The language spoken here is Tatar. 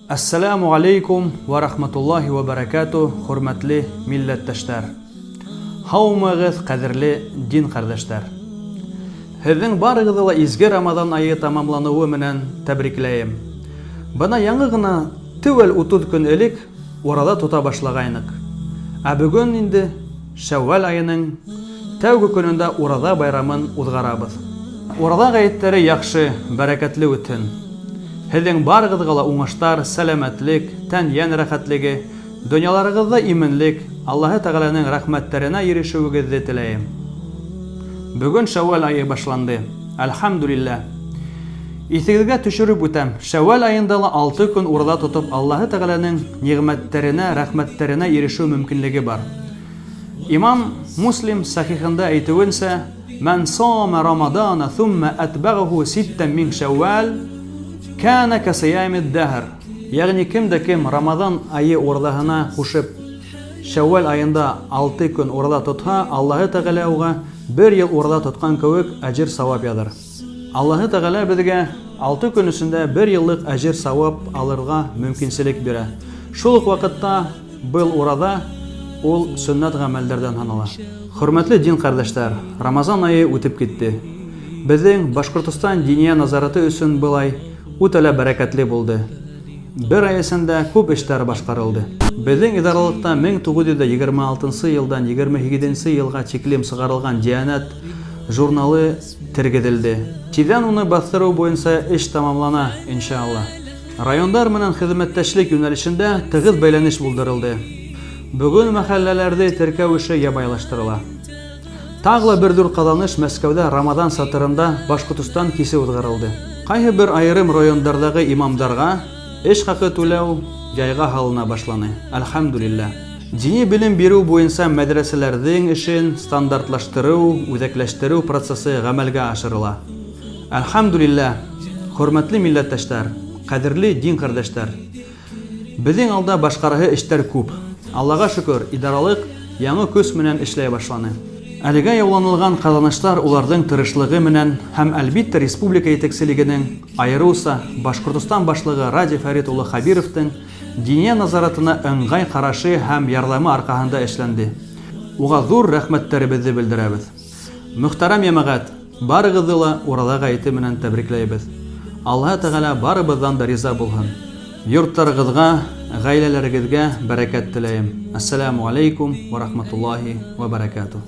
Assalamu alaikum wa rahmatullahi wa barakatuh, hurmatli milletteşler. Haumagız kadirli din kardeşler. Sizin barıгызды ла изге Рамадан айы тамамлануы менән тәбрикләйем. Бына яңы гына тәүәл 30 көн элек урада тота башлагайнык. Ә бүген инде Шәввал айының тәүге көнендә урада байрамын узгарабыз. Урада гаетләре яхшы, бәрәкәтле үтсен. Sizin barıгызга ла уңыштар, сәламәтлек, тән-ян рәхәтлеге, дөньяларыгызда именлек, Аллаһы Тәгаләнең рәхмәтләренә ирешүегезне теләйем. Бүген Шәввал айы башланды. Әлхәмдүлилләһ. Исегезгә төшереп үтәм. Шәввал айында ла 6 көн урада тотып Аллаһы Тәгаләнең ниғмәтләренә, рәхмәтләренә ирешү мөмкинлеге бар. Имам Муслим сахихында әйтүенсә, "Ман сама Рамадана thumma atba'ahu 6 min Шәввал Кәна касыямид дәһр." Ягъни кем Рамадан айы урдаһына кушып Шәввал айында 6 көн урда тотһа, Аллаһы Тәгалә уга 1 ел урда тоткан кебек әҗр савап языр. Аллаһы Тәгалә безгә 6 көн эчендә 1 еллык әҗр савап алырга мөмкинчелек бирә. Шул ук вакытта был урада ул сөннәт гамәлләрдән санала. Хөрмәтле дин кардәшләр, Рамазан айы үтеп китте. Безнең Башкортстан диния назараты өчен булай үтәлә бәрәкәтле булды. Бер ай эчендә күп эшләр башкарылды. Безнең идаралыкта 1926 елдан 27 елга чиклем сыгарылган Диянәт журналы тергеделде. Тиздән уны бастыру буенча эш тамамлана, иншалла. Райондар менән хезмәттәшлек юнәлешендә тыгыз бәйләнеш булдырылды. Бүген мәхәлләләрдә теркәү эше ябайлаштырыла. Тагы бердүр казаныш Мәскәүдә Рамадан сатырында Башкортстан кисе узгарылды. Кайһы бер айрым райондардагы имамдарга эш хакы түләү җайга һалына башланы. Әлхәмдүлилләһ. Дини белем бирү буенча мәдрәсәләрнең эшен стандартлаштыру, үзәкләштерү процессы гамәлгә ашырыла. Әлхәмдүлилләһ. Хөрмәтле милләттәшләр, кадерле дин кардәшләр. Безнең алда башкарыгы эшләр күп. Аллаһка шөкер, идаралык яңа көс менән эшләй башланы. Әлегә яуланылган казанышлар уларның тырышлыгы менән һәм әлбиттә республика итәкчелегенең, айрылса Башкортстан башлыгы Ради Фәрит улы Хабировтың диния назаратына ыңгай карашы һәм ярдәме аркаһында эшләнде. Уга зур рәхмәтләребезне белдерәбез. Мөхтәрәм җәмәгать, барыгызны ла урада гаете менән тәбрикләйбез. Аллаһы Тәгалә барыбыздан да риза булһын. Йортларыгызга, гаиләләрегезгә бәрәкәт теләйем. Ассаламу алейкум ва рахматуллаһи ва баракатуh.